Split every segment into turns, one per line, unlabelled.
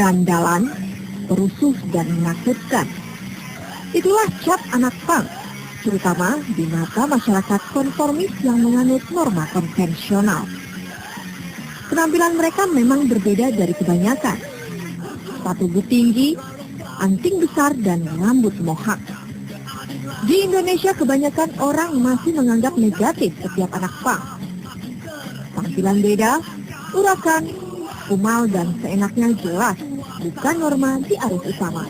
berandalan, perusuh dan menakutkan. Itulah cap anak punk, terutama di mata masyarakat konformis yang menganut norma konvensional. Penampilan mereka memang berbeda dari kebanyakan. Sepatu boot tinggi, anting besar dan rambut mohak. Di Indonesia kebanyakan orang masih menganggap negatif setiap anak punk. Tampilan beda, urakan, kumal dan seenaknya jelas bukan norma di arus utama.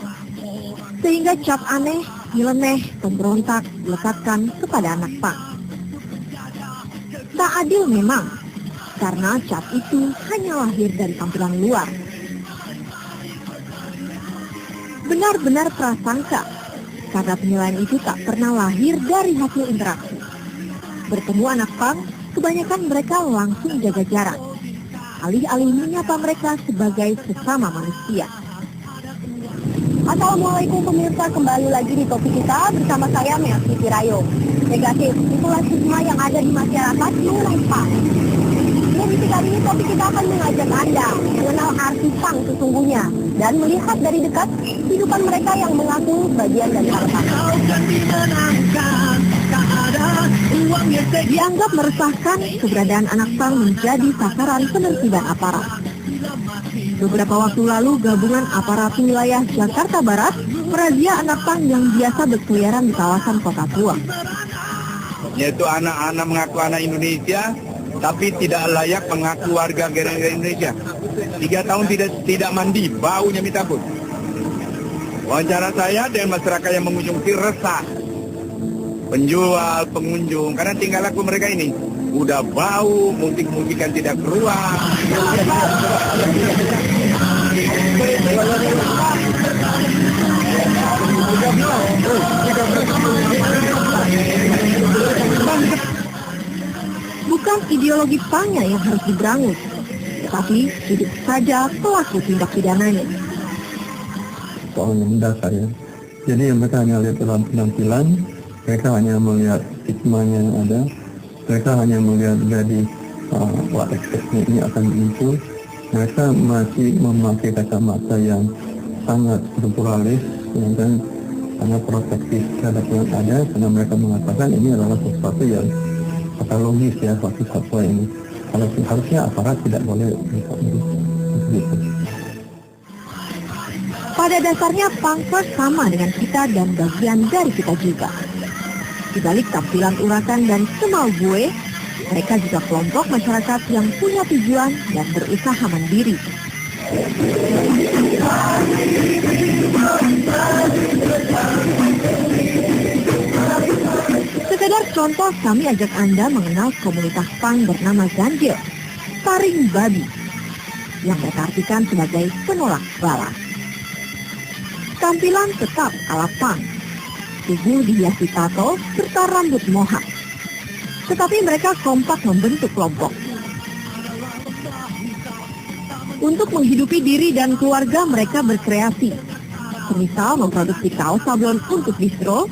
Sehingga cap aneh, nyeleneh, pemberontak dilekatkan kepada anak punk. Tak adil memang, karena cap itu hanya lahir dari tampilan luar. Benar-benar prasangka, karena penilaian itu tak pernah lahir dari hasil interaksi. Bertemu anak punk, kebanyakan mereka langsung jaga jarak, alih-alih menyapa mereka sebagai sesama manusia. Assalamualaikum pemirsa, kembali lagi di topik kita bersama saya Melty Tirayo. Negatif, itulah stigma yang ada di masyarakat mengenai punk. Edisi kali ini topik kita akan mengajak Anda mengenal arti punk sesungguhnya dan melihat dari dekat kehidupan mereka yang mengaku bagian dari hal punk. Dianggap meresahkan, keberadaan anak punk menjadi sasaran penertiban aparat. Beberapa waktu lalu, gabungan aparat wilayah Jakarta Barat merazia anak punk yang biasa berkeliaran di kawasan Kota Tua.
Yaitu anak-anak mengaku anak Indonesia, tapi tidak layak mengaku warga negara Indonesia. 3 tahun tidak mandi, baunya minta ampun. Wawancara saya dengan masyarakat yang mengunjungi resah, penjual, pengunjung, karena tinggal laku mereka ini udah bau, musik-musikan tidak keluar.
Bukan ideologi punknya yang harus diberangus, tetapi hidup saja pelaku tindak pidananya.
Soalnya mendasar ya. Jadi mereka hanya lihat dalam penampilan, mereka hanya melihat stigmanya yang ada, mereka hanya melihat jadi eksesnya ini akan muncul. Mereka masih memakai kacamata yang sangat pluralis, dan sangat protektif terhadap yang ada, karena mereka mengatakan ini adalah sesuatu yang patologis ya, suatu satwa ini. Kalau harusnya aparat tidak boleh begitu.
Pada dasarnya punkers sama dengan kita dan bagian dari kita juga. Di balik tampilan urakan dan semal gue, mereka juga kelompok masyarakat yang punya tujuan dan berusaha mandiri. Sekedar contoh, kami ajak Anda mengenal komunitas punk bernama Ganjil, Taring Babi, yang mereka artikan sebagai penolak balas. Tampilan tetap ala punk, tubuh dihiasi tato serta rambut mohak. Tetapi mereka kompak membentuk kelompok. Untuk menghidupi diri dan keluarga, mereka berkreasi. Semisal memproduksi kaos sablon untuk distro,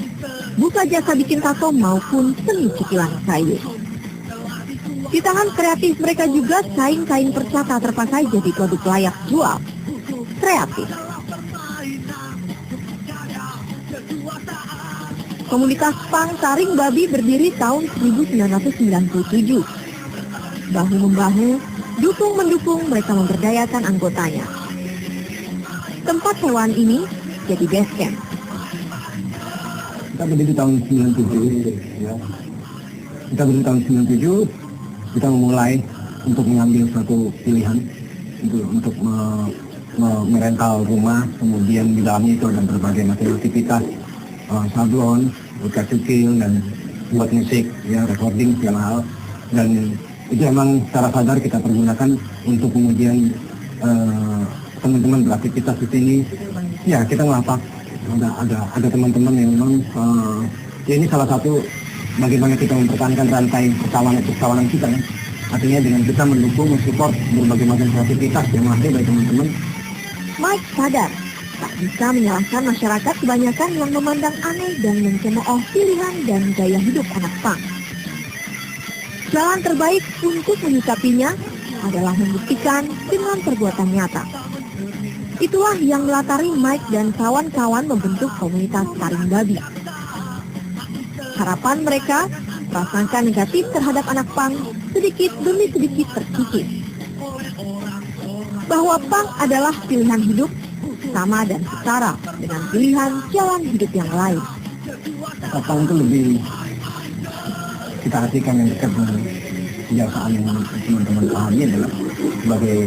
buka jasa bikin tato maupun seni cicilan kayu. Di tangan kreatif mereka juga kain-kain perca tak terpakai jadi produk layak jual. Kreatif. Komunitas punk Taring Babi berdiri tahun 1997. Bahu-membahu, dukung-mendukung, mereka memberdayakan anggotanya. Tempat hewan ini jadi base camp.
Kita berdiri tahun 97 ya. Kita berdiri tahun 97, kita memulai untuk mengambil suatu pilihan untuk merental rumah, kemudian di dalamnya itu ada berbagai macam aktivitas, sablon, buka cukil, dan buat musik, ya, recording segala hal. Dan itu memang secara sadar kita pergunakan untuk kemudian teman-teman beraktivitas di sini. Ya, kita ngelapak. Ada teman-teman yang memang ya ini salah satu bagaimana kita mempertahankan rantai perkawanan kita ya. Artinya dengan kita mendukung, mensupport berbagai macam aktivitas yang masih dari teman-teman.
Mike sadar tak bisa menyalahkan masyarakat kebanyakan yang memandang aneh dan mencemooh pilihan dan gaya hidup anak punk. Jalan terbaik untuk menyikapinya adalah membuktikan dengan perbuatan nyata. Itulah yang melatari Mike dan kawan-kawan membentuk komunitas taring babi. Harapan mereka, prasangka negatif terhadap anak punk sedikit demi sedikit terkikis. Bahwa punk adalah pilihan hidup, sama dan setara dengan pilihan jalan hidup yang lain.
Punk itu lebih kita artikan yang dekat dengan kebiasaan yang teman-teman pahami adalah sebagai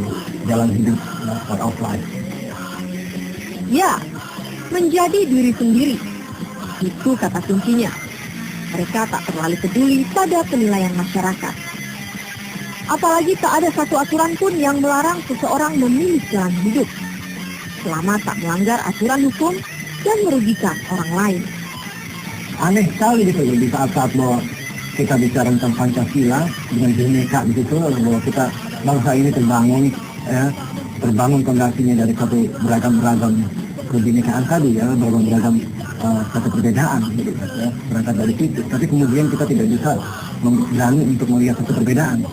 jalan hidup, part of life.
Ya, menjadi diri sendiri. Itu kata kuncinya. Mereka tak terlalu peduli pada penilaian masyarakat. Apalagi tak ada satu aturan pun yang melarang seseorang memilih jalan hidup, selama tak melanggar aturan hukum dan merugikan orang lain.
Aneh sekali gitu di saat-saat bahwa kita bicara tentang Pancasila dengan Bhinneka gitu, bahwa kita bangsa ini terbangun fondasinya dari satu beragam kebinekaan tadi ya, beragam satu perbedaan gitu ya, berangkat dari situ. Tapi kemudian kita tidak bisa berani untuk melihat satu perbedaan.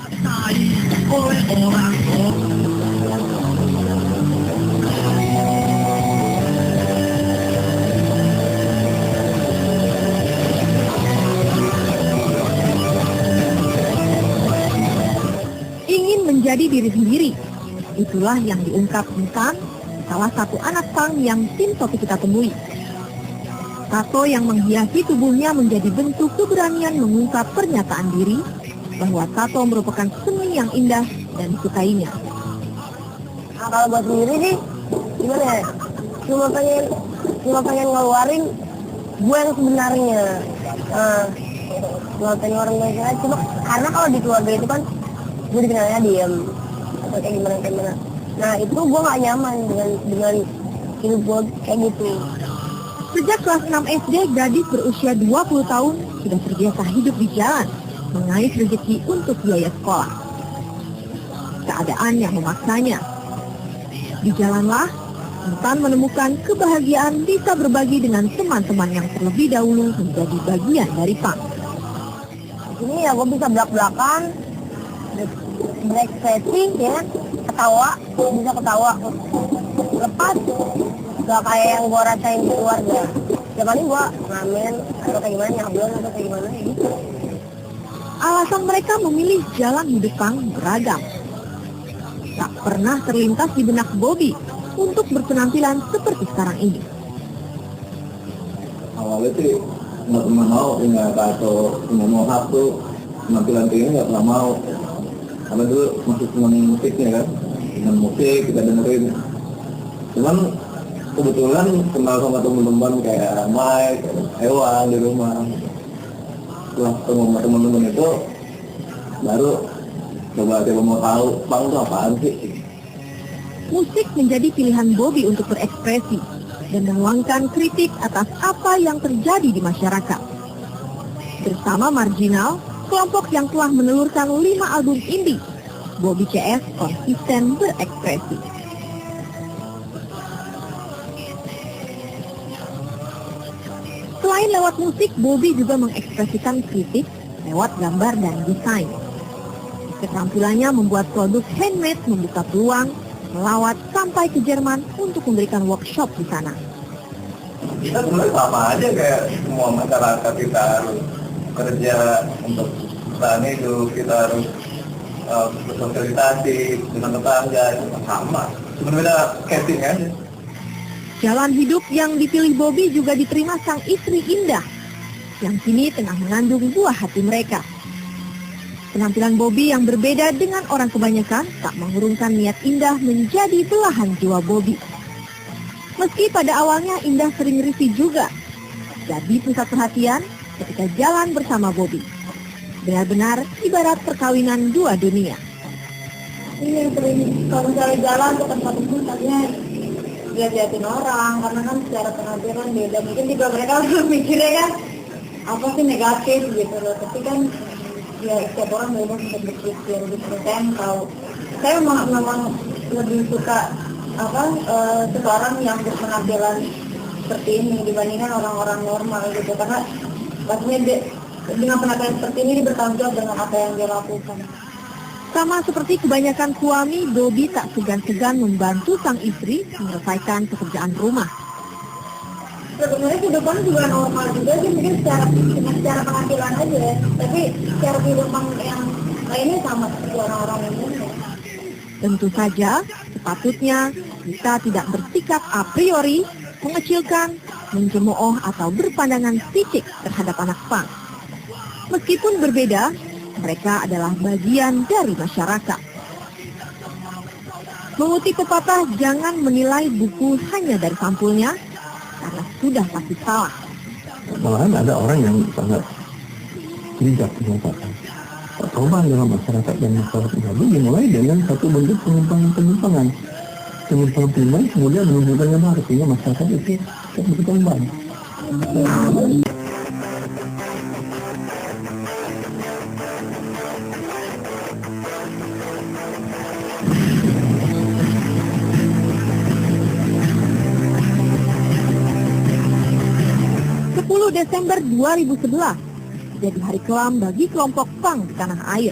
Ingin menjadi diri sendiri, itulah yang diungkap Intan, salah satu anak punk yang tim Topi kita temui. Tato yang menghiasi tubuhnya menjadi bentuk keberanian mengungkap pernyataan diri bahwa tato merupakan seni yang indah dan disukainya.
Nah, kalau buat sendiri sih, gimana ya? Cuma pengen ngeluarin gue yang sebenarnya. Cuma pengen orang biasa. Cuma karena kalau di keluarga itu kan gue dikenalnya diem atau kayak gimana. Nah itu gue nggak nyaman dengan hidup gue kayak gitu.
Sejak kelas 6 SD, gadis berusia 20 tahun sudah terbiasa hidup di jalan, mengais rezeki untuk biaya sekolah. Keadaan yang memaksanya. Di jalanlah, Intan menemukan kebahagiaan bisa berbagi dengan teman-teman yang terlebih dahulu menjadi bagian dari punk.
Di sini ya gue bisa belak-belakan, berekspresi ya, bisa ketawa. Lepas gak kayak yang gue rasain di keluarga. Ya paling gue ngamen atau kayak gimana, nyablon atau kayak gimana ya gitu.
Alasan mereka memilih jalan hidup punk beragam. Tak pernah terlintas di benak Bobby untuk berpenampilan seperti sekarang ini.
Awalnya sih nggak pernah mau punya tato, punya mohawk tuh, penampilan kayak gini nggak pernah mau. Karena dulu masih senang musiknya kan, dengan musik kita dengerin. Cuman kebetulan kenal sama teman-teman kayak Mike, Ewan di rumah. Setelah ketemu sama teman-teman itu, baru coba mau tahu punk itu apaan sih.
Musik menjadi pilihan Bobby untuk berekspresi dan menuangkan kritik atas apa yang terjadi di masyarakat. Bersama Marginal, kelompok yang telah menelurkan 5 album indie, Bobby CS konsisten berekspresi. Selain lewat musik, Bobby juga mengekspresikan kritik lewat gambar dan desain. Keterampilannya membuat produk handmade membuka peluang melawat sampai ke Jerman untuk memberikan workshop di sana.
Kita sebenarnya sama aja kayak semua masyarakat, kita harus kerja untuk bertahan hidup, kita harus bersosialisasi dengan tetangga, itu sama. Cuma beda casing aja.
Jalan hidup yang dipilih Bobby juga diterima sang istri Indah, yang kini tengah mengandung buah hati mereka. Penampilan Bobby yang berbeda dengan orang kebanyakan tak mengurungkan niat Indah menjadi belahan jiwa Bobby. Meski pada awalnya Indah sering risih juga, jadi pusat perhatian ketika jalan bersama Bobby. Benar-benar ibarat perkawinan dua dunia.
Ini sering kalau misalnya jalan ke tempat itu tadinya lihat-liatin orang karena kan secara penampilan beda. Mungkin juga mereka mikirnya kan apa sih negatif gitu loh. Tapi kan ya setiap orang beda untuk berpikir gitu. Saya memang lebih suka seseorang yang berpenampilan seperti ini dibandingkan orang-orang normal gitu, karena pastinya dengan penampilan seperti ini dia bertanggung jawab dengan apa yang dia lakukan.
Sama seperti kebanyakan suami, Dobi tak segan-segan membantu sang istri menyelesaikan pekerjaan rumah.
Sebenarnya kehidupan juga normal juga sih, mungkin secara penghasilan aja, tapi secara kehidupan yang lainnya sama seperti orang-orang umumnya.
Tentu saja, sepatutnya kita tidak bersikap a priori, mengecilkan, mencemooh atau berpandangan fisik terhadap anak pang. Meskipun berbeda, mereka adalah bagian dari masyarakat. Mengutip pepatah, jangan menilai buku hanya dari sampulnya, karena sudah pasti salah.
Malahan ada orang yang sangat bijak mengatakan perubahan dalam masyarakat dan masyarakat baru dimulai dengan satu bentuk penyimpangan pribadi, kemudian menimbulkan yang baru sehingga masyarakat itu berkembang.
Desember 2011 jadi hari kelam bagi kelompok pang di tanah air.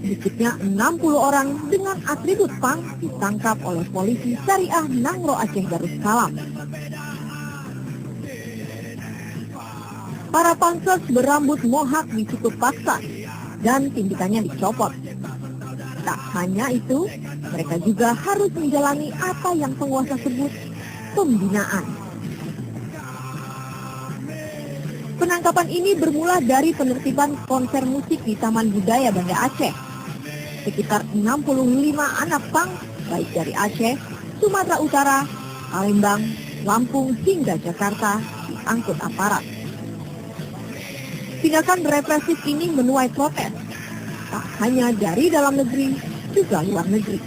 Sedikitnya 60 orang dengan atribut pang ditangkap oleh polisi Syariah Nangro Aceh Darussalam. Para pangsos berambut mohak dicukup paksa dan tindikannya dicopot. Tak hanya itu, mereka juga harus menjalani apa yang penguasa sebut pembinaan. Penangkapan ini bermula dari penertiban konser musik di Taman Budaya Banda Aceh. Sekitar 65 anak pang, baik dari Aceh, Sumatera Utara, Palembang, Lampung hingga Jakarta, diangkut aparat. Tindakan represif ini menuai protes, tak hanya dari dalam negeri, juga luar negeri.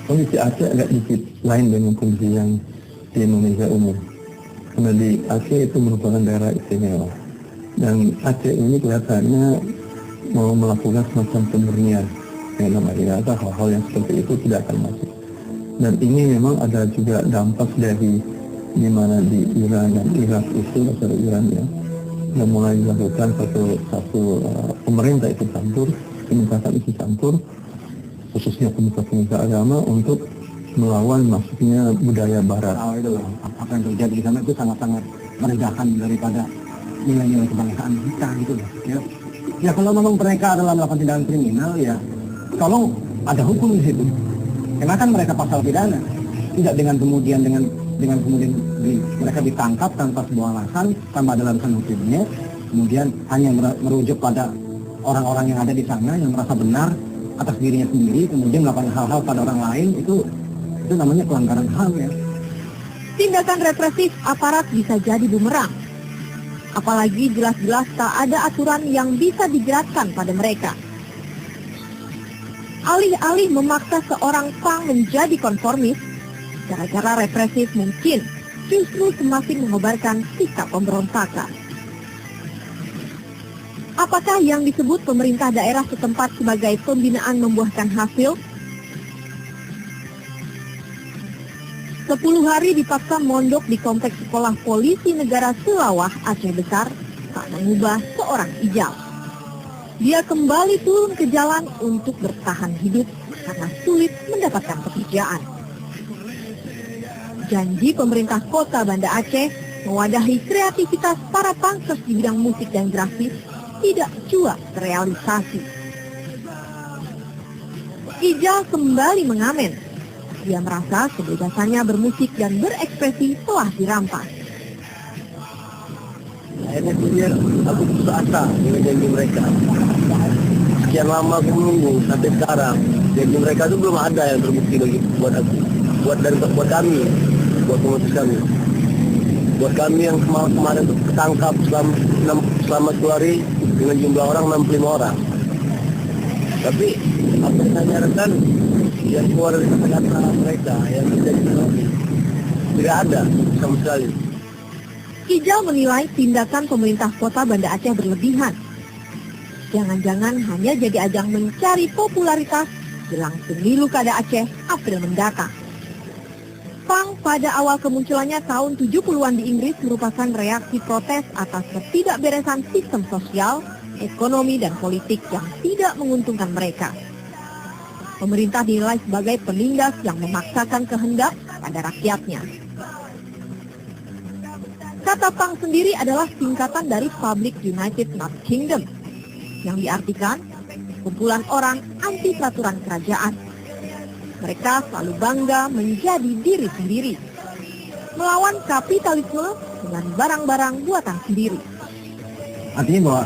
Kondisi Aceh agak sedikit lain dengan kondisi yang di Indonesia umum. Karena di Aceh itu merupakan daerah istimewa. Dan Aceh ini kelihatannya mau melakukan semacam pemurnian. Yang namanya hal-hal yang seperti itu tidak akan masuk. Dan ini memang ada juga dampak dari di mana di Iran dan Irak itu, atau Iran ya, yang mulai dilakukan satu pemerintah ikut campur, pemerintahan ikut campur, khususnya pemerintah agama untuk melawan masuknya budaya barat.
Itu apa yang terjadi di sana itu sangat-sangat merendahkan daripada nilai-nilai kebangsaan kita gitu loh. Ya kalau memang mereka adalah melakukan tindakan kriminal, ya tolong ada hukum di situ. Kenakan mereka pasal pidana. Tidak dengan kemudian mereka ditangkap tanpa sebuah alasan, tanpa ada alasan hukumnya, kemudian hanya merujuk pada orang-orang yang ada di sana yang merasa benar atas dirinya sendiri, kemudian melakukan hal-hal pada orang lain, itu namanya pelanggaran HAM ya.
Tindakan represif aparat bisa jadi bumerang. Apalagi jelas-jelas tak ada aturan yang bisa dijeratkan pada mereka. Alih-alih memaksa seorang pang menjadi konformis, cara-cara represif mungkin justru semakin mengobarkan sikap pemberontakan. Apakah yang disebut pemerintah daerah setempat sebagai pembinaan membuahkan hasil? 10 hari dipaksa mondok di kompleks sekolah polisi negara Selawah, Aceh Besar, tak mengubah seorang Ijal. Dia kembali turun ke jalan untuk bertahan hidup karena sulit mendapatkan pekerjaan. Janji pemerintah kota Banda Aceh mewadahi kreativitas para pangsos di bidang musik dan grafis tidak jua terrealisasi. Ijal kembali mengamen. Dia merasa kebebasannya bermusik dan berekspresi telah dirampas.
Akhirnya aku putus asa dengan janji mereka. Sekian lama aku menunggu sampai sekarang. Janji mereka itu belum ada yang terbukti bagi buat aku, buat kami, buat pengurus kami. Buat kami yang kemarin ketangkap selama 10 hari dengan jumlah orang 65 orang. Tapi apa yang saya nyatakan yang keluar dari kata-kata mereka yang tidak ada sama sekali.
Ijal menilai tindakan pemerintah kota Banda Aceh berlebihan. Jangan-jangan hanya jadi ajang mencari popularitas jelang pemilu kada Aceh April mendatang. Pang pada awal kemunculannya tahun 70-an di Inggris merupakan reaksi protes atas ketidakberesan sistem sosial ekonomi dan politik yang tidak menguntungkan mereka. Pemerintah dinilai sebagai penindas yang memaksakan kehendak pada rakyatnya. Kata punk sendiri adalah singkatan dari Public United Not Kingdom, yang diartikan kumpulan orang anti peraturan kerajaan. Mereka selalu bangga menjadi diri sendiri, melawan kapitalisme dengan barang-barang buatan sendiri.
Artinya bahwa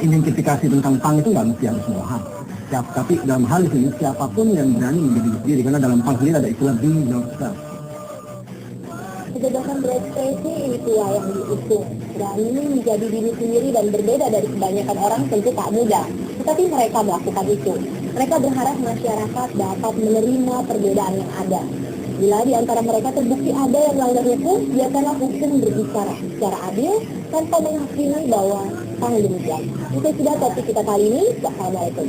identifikasi tentang punk itu nggak mesti harus semua hal. Tapi dalam hal ini siapapun yang berani menjadi diri sendiri, karena dalam punk sendiri ada istilah be yourself.
Kebebasan berekspresi itulah yang diusung. Berani menjadi diri sendiri dan berbeda dari kebanyakan orang tentu tak mudah. Tetapi mereka melakukan itu. Mereka berharap masyarakat dapat menerima perbedaan yang ada. Bila di antara mereka terbukti ada yang melanggar hukum, biarkanlah hukum berbicara secara adil tanpa menghakimi bahwa demikian. Itu sudah topik kita kali ini. Wassalamualaikum.